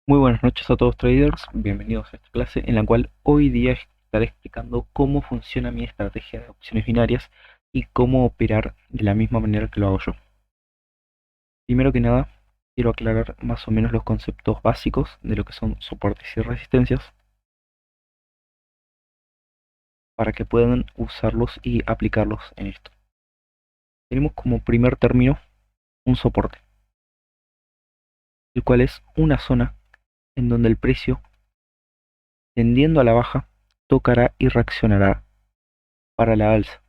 Muy buenas noches a todos traders, bienvenidos a esta clase en la cual hoy día estaré explicando cómo funciona mi estrategia de opciones binarias y cómo operar de la misma manera que lo hago yo. Primero que nada, quiero aclarar más o menos los conceptos básicos de lo que son soportes y resistencias para que puedan usarlos y aplicarlos en esto. Tenemos como primer término un soporte, el cual es una zona en donde el precio, tendiendo a la baja, tocará y reaccionará para la alza.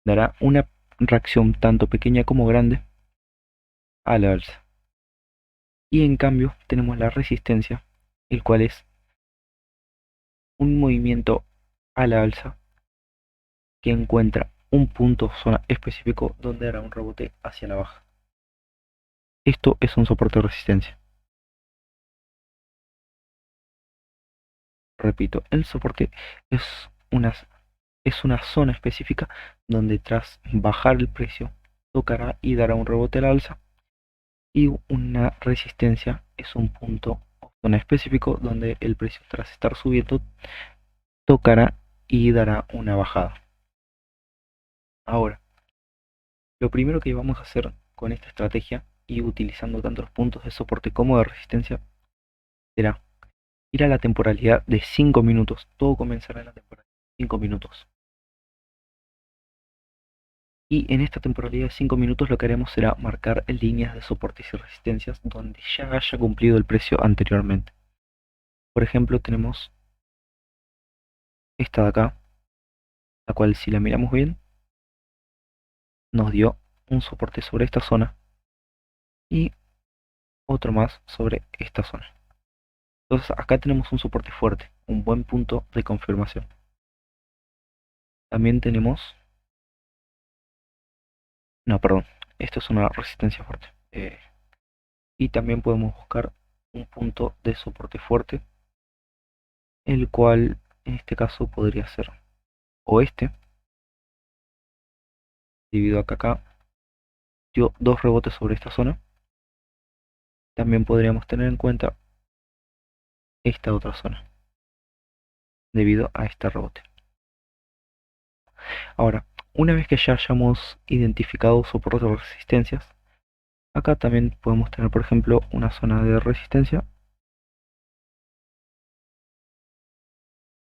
Dará una reacción tanto pequeña como grande a la alza. Y en cambio tenemos la resistencia, el cual es un movimiento a la alza que encuentra un punto zona específico donde hará un rebote hacia la baja. Esto es un soporte de resistencia. Repito, el soporte es una, es una zona específica donde tras bajar el precio tocará y dará un rebote a la alza, y una resistencia es un punto o zona específico donde el precio tras estar subiendo tocará y dará una bajada. Ahora, lo primero que vamos a hacer con esta estrategia y utilizando tanto los puntos de soporte como de resistencia será ir a la temporalidad de 5 minutos. Todo comenzará en la temporalidad de 5 minutos. Y en esta temporalidad de 5 minutos lo que haremos será marcar líneas de soportes y resistencias donde ya haya cumplido el precio anteriormente. Por ejemplo, tenemos esta de acá, la cual si la miramos bien, nos dio un soporte sobre esta zona y otro más sobre esta zona. Entonces acá tenemos un soporte fuerte, un buen punto de confirmación. También tenemos, no, perdón, esto es una resistencia fuerte. Y también podemos buscar un punto de soporte fuerte, el cual en este caso podría ser o este, debido a que acá dio dos rebotes sobre esta zona. También podríamos tener en cuenta esta otra zona, debido a este rebote. Ahora, una vez que ya hayamos identificado soportes o resistencias, acá también podemos tener, por ejemplo, una zona de resistencia,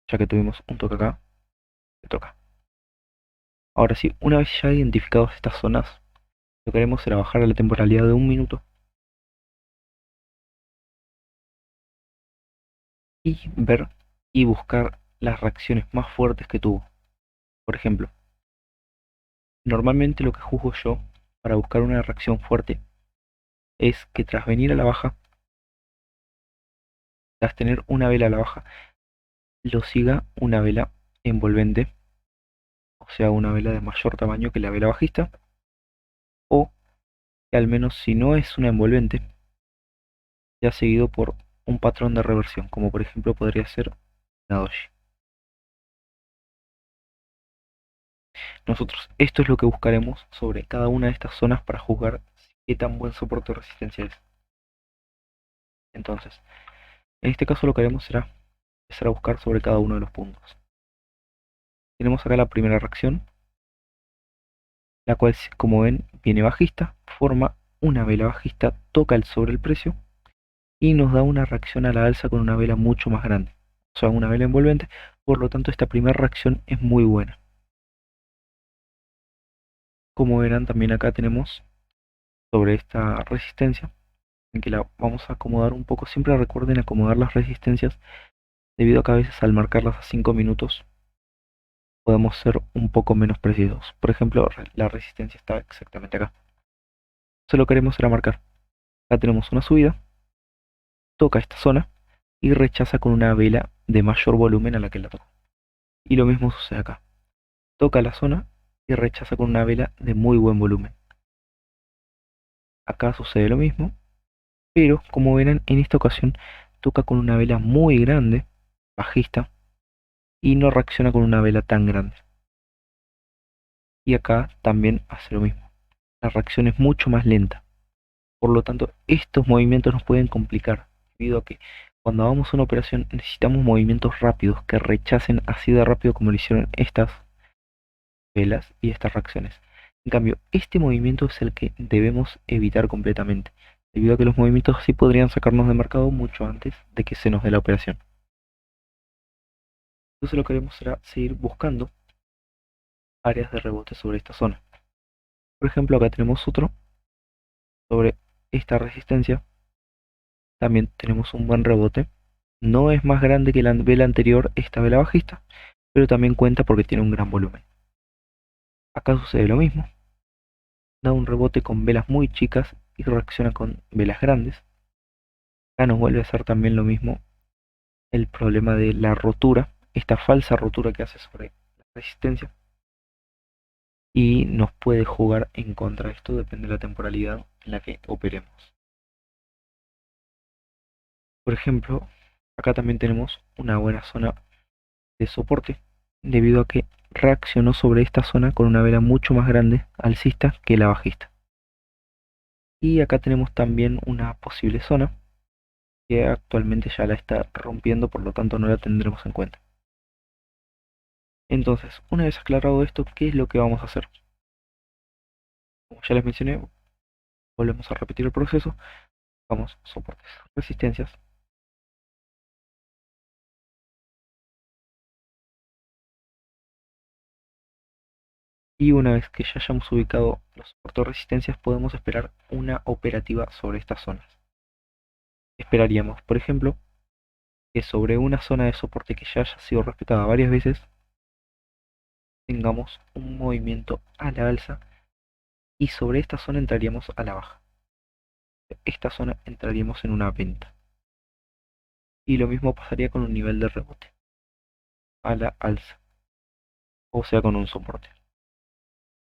ya que tuvimos un toque acá, que toca. Ahora sí, una vez ya identificados estas zonas, lo que haremos será bajar a la temporalidad de un minuto y ver y buscar las reacciones más fuertes que tuvo. Por ejemplo, normalmente lo que juzgo yo para buscar una reacción fuerte es que tras venir a la baja, tras tener una vela a la baja, lo siga una vela envolvente, o sea, una vela de mayor tamaño que la vela bajista, o que al menos si no es una envolvente, sea seguido por un patrón de reversión, como por ejemplo podría ser una doji. Nosotros esto es lo que buscaremos sobre cada una de estas zonas para juzgar qué tan buen soporte o resistencia es. Entonces, en este caso lo que haremos será empezar a buscar sobre cada uno de los puntos. Tenemos acá la primera reacción, la cual, como ven, viene bajista, forma una vela bajista, toca sobre el precio y nos da una reacción a la alza con una vela mucho más grande, o sea, una vela envolvente. Por lo tanto, esta primera reacción es muy buena. Como verán, también acá tenemos sobre esta resistencia, en que la vamos a acomodar un poco. Siempre recuerden acomodar las resistencias, debido a que a veces al marcarlas a 5 minutos podemos ser un poco menos precisos. Por ejemplo, la resistencia está exactamente acá. Solo queremos era marcar. Acá tenemos una subida, toca esta zona y rechaza con una vela de mayor volumen a la que la tocó. Y lo mismo sucede acá. Toca la zona y rechaza con una vela de muy buen volumen. Acá sucede lo mismo, pero como verán, en esta ocasión toca con una vela muy grande, bajista, y no reacciona con una vela tan grande. Y acá también hace lo mismo. La reacción es mucho más lenta. Por lo tanto, estos movimientos nos pueden complicar, debido a que Cuando hagamos una operación necesitamos movimientos rápidos que rechacen así de rápido como lo hicieron estas velas y estas reacciones. En cambio, este movimiento es el que debemos evitar completamente, debido a que los movimientos así podrían sacarnos de mercado mucho antes de que se nos dé la operación. Entonces lo que haremos será seguir buscando áreas de rebote sobre esta zona. Por ejemplo, acá tenemos otro sobre esta resistencia. También tenemos un buen rebote. No es más grande que la vela anterior, esta vela bajista, pero también cuenta porque tiene un gran volumen. Acá sucede lo mismo. Da un rebote con velas muy chicas y reacciona con velas grandes. Acá nos vuelve a hacer también lo mismo el problema de la rotura, esta falsa rotura que hace sobre la resistencia. Y nos puede jugar en contra. Esto depende de la temporalidad en la que operemos. Por ejemplo, acá también tenemos una buena zona de soporte, debido a que reaccionó sobre esta zona con una vela mucho más grande alcista que la bajista. Y acá tenemos también una posible zona que actualmente ya la está rompiendo, por lo tanto no la tendremos en cuenta. Entonces, una vez aclarado esto, ¿qué es lo que vamos a hacer? Como ya les mencioné, volvemos a repetir el proceso. Vamos, soportes, resistencias. Y una vez que ya hayamos ubicado los soportes o resistencias, podemos esperar una operativa sobre estas zonas. Esperaríamos, por ejemplo, que sobre una zona de soporte que ya haya sido respetada varias veces, tengamos un movimiento a la alza y sobre esta zona entraríamos a la baja. Esta zona entraríamos en una venta. Y lo mismo pasaría con un nivel de rebote a la alza, o sea con un soporte.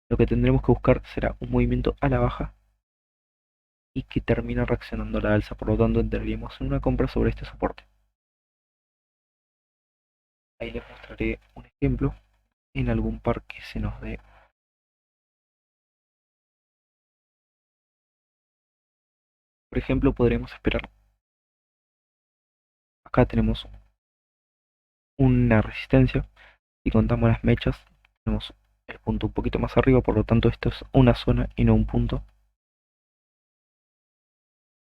Lo que tendremos que buscar será un movimiento a la baja y que termina reaccionando a la alza, por lo tanto entraríamos en una compra sobre este soporte. Ahí les mostraré un ejemplo en algún par que se nos dé. Por ejemplo, podríamos esperar. Acá tenemos una resistencia. Si contamos las mechas, tenemos el punto un poquito más arriba, por lo tanto esto es una zona y no un punto.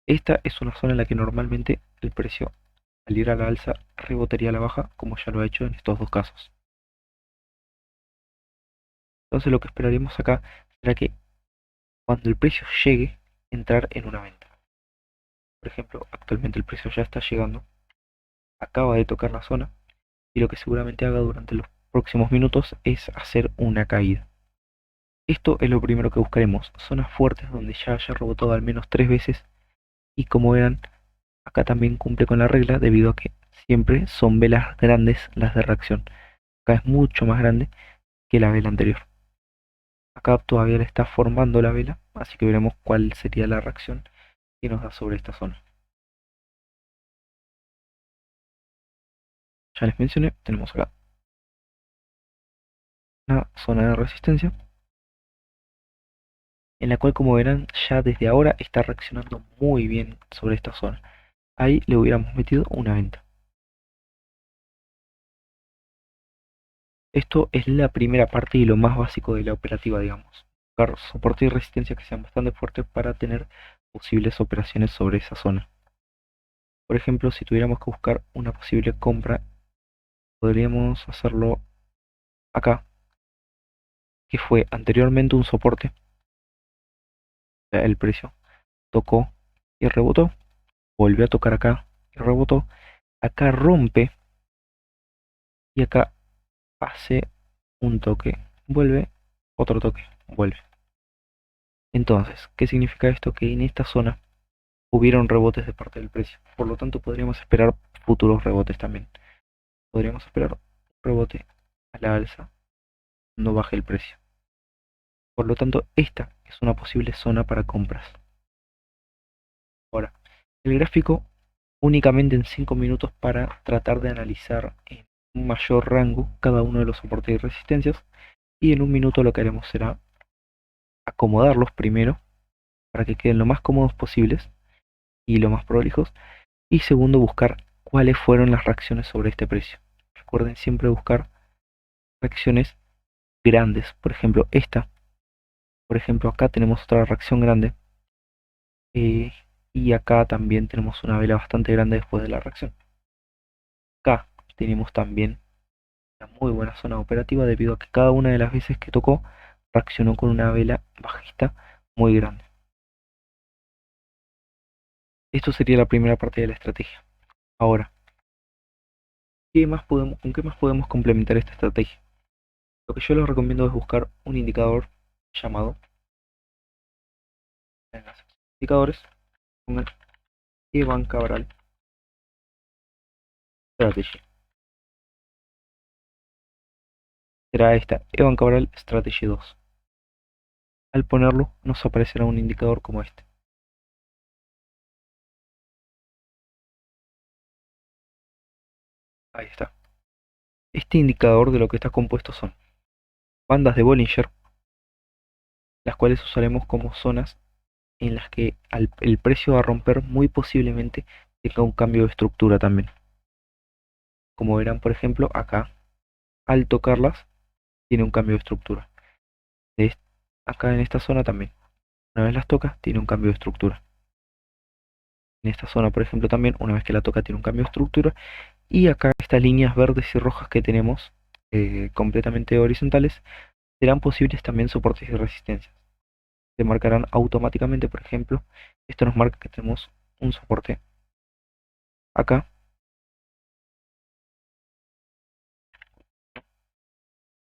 Esta es una zona en la que normalmente el precio al ir a la alza rebotaría a la baja, como ya lo ha hecho en estos dos casos. Entonces lo que esperaríamos acá será que cuando el precio llegue, entrar en una venta. Por ejemplo, actualmente el precio ya está llegando, acaba de tocar la zona, y lo que seguramente haga durante los próximos minutos es hacer una caída. Esto es lo primero que buscaremos, zonas fuertes donde ya haya rebotado al menos 3 veces, y como verán, acá también cumple con la regla debido a que siempre son velas grandes las de reacción. Acá es mucho más grande que la vela anterior. Acá todavía le está formando la vela, así que veremos cuál sería la reacción que nos da sobre esta zona. Ya les mencioné, tenemos acá una zona de resistencia, en la cual como verán ya desde ahora está reaccionando muy bien sobre esta zona. Ahí le hubiéramos metido una venta. Esto es la primera parte y lo más básico de la operativa, digamos. Buscar soporte y resistencia que sean bastante fuertes para tener posibles operaciones sobre esa zona. Por ejemplo, si tuviéramos que buscar una posible compra, podríamos hacerlo acá, que fue anteriormente un soporte. O sea, el precio tocó y rebotó, volvió a tocar acá y rebotó, acá rompe y acá hace un toque, vuelve, otro toque, vuelve. Entonces, ¿qué significa esto? Que en esta zona hubieron rebotes de parte del precio. Por lo tanto, podríamos esperar futuros rebotes también. Podríamos esperar un rebote a la alza, no baje el precio. Por lo tanto, esta es una posible zona para compras. Ahora, el gráfico únicamente en 5 minutos para tratar de analizar en un mayor rango cada uno de los soportes y resistencias. Y en un minuto lo que haremos será acomodarlos primero para que queden lo más cómodos posibles y lo más prolijos. Y segundo, buscar cuáles fueron las reacciones sobre este precio. Recuerden siempre buscar reacciones grandes. Por ejemplo, esta. Por ejemplo, acá tenemos otra reacción grande. eh, y acá también tenemos una vela bastante grande después de la reacción. Acá tenemos también una muy buena zona operativa debido a que cada una de las veces que tocó reaccionó con una vela bajista muy grande. Esto sería la primera parte de la estrategia. Ahora, ¿con qué más podemos complementar esta estrategia? Lo que yo les recomiendo es buscar un indicador llamado, en las indicadores, pongan Evan Cabral Strategy. Será esta Evan Cabral Strategy 2. Al ponerlo, nos aparecerá un indicador como este. Ahí está. Este indicador de lo que está compuesto son bandas de Bollinger, las cuales usaremos como zonas en las que el precio a romper muy posiblemente tenga un cambio de estructura también. Como verán, por ejemplo, acá, al tocarlas, tiene un cambio de estructura. De est- Acá en esta zona también. Una vez las toca, tiene un cambio de estructura. En esta zona, por ejemplo, también, una vez que la toca, tiene un cambio de estructura. Y acá estas líneas verdes y rojas que tenemos, completamente horizontales, serán posibles también soportes y resistencias. Se marcarán automáticamente, por ejemplo, esto nos marca que tenemos un soporte acá,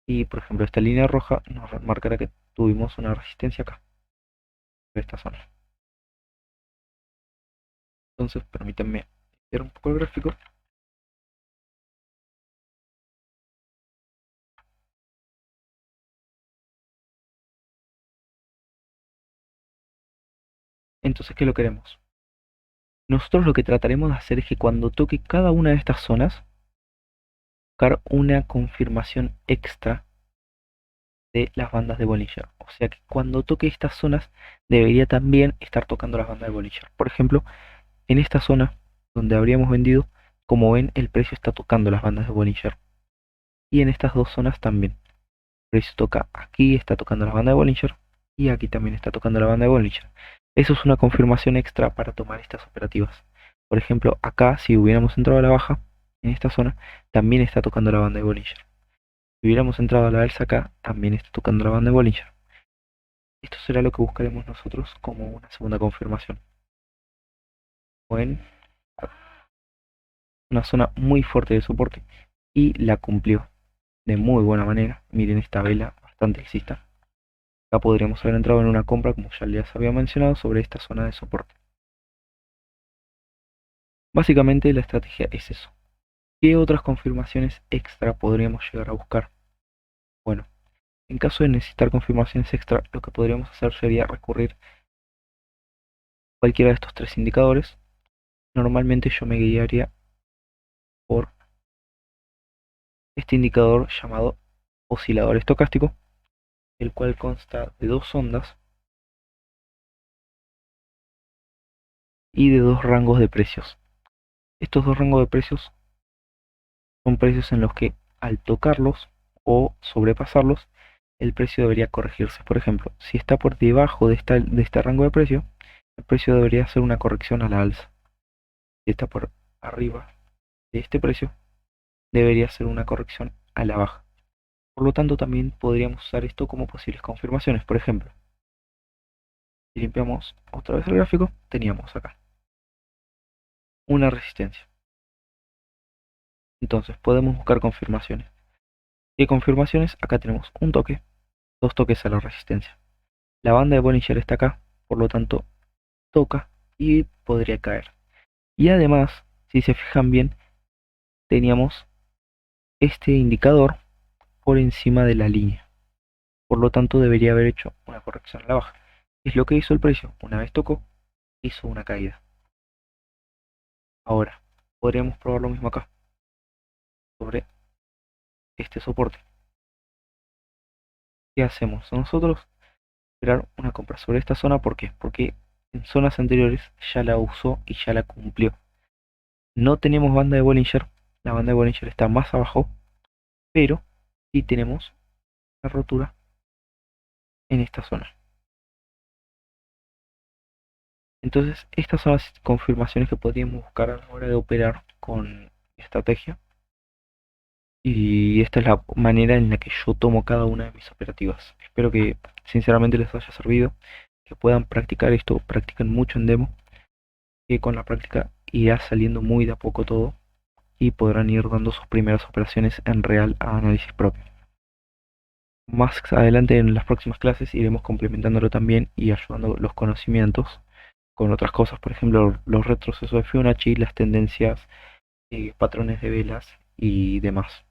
y por ejemplo esta línea roja nos marcará que tuvimos una resistencia acá, en esta zona. Entonces permítanme ver un poco el gráfico. Entonces, ¿qué lo queremos? Nosotros lo que trataremos de hacer es que cuando toque cada una de estas zonas, buscar una confirmación extra de las bandas de Bollinger. O sea que cuando toque estas zonas, debería también estar tocando las bandas de Bollinger. Por ejemplo, en esta zona donde habríamos vendido, como ven, el precio está tocando las bandas de Bollinger. Y en estas dos zonas también. El precio toca aquí, está tocando la banda de Bollinger. Y aquí también está tocando la banda de Bollinger. Eso es una confirmación extra para tomar estas operativas. Por ejemplo, acá, si hubiéramos entrado a la baja, en esta zona, también está tocando la banda de Bollinger. Si hubiéramos entrado a la alza acá, también está tocando la banda de Bollinger. Esto será lo que buscaremos nosotros como una segunda confirmación. O en una zona muy fuerte de soporte. Y la cumplió de muy buena manera. Miren esta vela bastante alcista. Acá podríamos haber entrado en una compra, como ya les había mencionado, sobre esta zona de soporte. Básicamente la estrategia es eso. ¿Qué otras confirmaciones extra podríamos llegar a buscar? Bueno, en caso de necesitar confirmaciones extra, lo que podríamos hacer sería recurrir a cualquiera de estos tres indicadores. Normalmente yo me guiaría por este indicador llamado oscilador estocástico, el cual consta de dos ondas y de dos rangos de precios. Estos dos rangos de precios son precios en los que al tocarlos o sobrepasarlos, el precio debería corregirse. Por ejemplo, si está por debajo de este rango de precio, el precio debería hacer una corrección a la alza. Si está por arriba de este precio, debería hacer una corrección a la baja. Por lo tanto, también podríamos usar esto como posibles confirmaciones. Por ejemplo, si limpiamos otra vez el gráfico, teníamos acá una resistencia. Entonces, podemos buscar confirmaciones. ¿Qué confirmaciones? Acá tenemos un toque, dos toques a la resistencia. La banda de Bollinger está acá, por lo tanto, toca y podría caer. Y además, si se fijan bien, teníamos este indicador por encima de la línea. Por lo tanto, debería haber hecho una corrección a la baja. Es lo que hizo el precio. Una vez tocó, hizo una caída. Ahora, podríamos probar lo mismo acá, sobre este soporte. ¿Qué hacemos? Nosotros esperar una compra sobre esta zona. ¿Por qué? Porque en zonas anteriores ya la usó y ya la cumplió. No tenemos banda de Bollinger, la banda de Bollinger está más abajo, pero sí tenemos la rotura en esta zona. Entonces, estas son las confirmaciones que podríamos buscar a la hora de operar con estrategia. Y esta es la manera en la que yo tomo cada una de mis operativas. Espero que sinceramente les haya servido, que puedan practicar esto, practiquen mucho en demo, que con la práctica irá saliendo muy de a poco todo y podrán ir dando sus primeras operaciones en real a análisis propio. Más adelante en las próximas clases iremos complementándolo también y ayudando los conocimientos con otras cosas, por ejemplo los retrocesos de Fibonacci, las tendencias, patrones de velas y demás.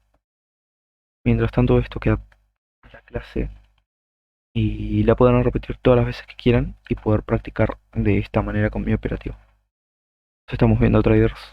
Mientras tanto esto queda en la clase y la podrán repetir todas las veces que quieran y poder practicar de esta manera con mi operativo. Nos estamos viendo, traders.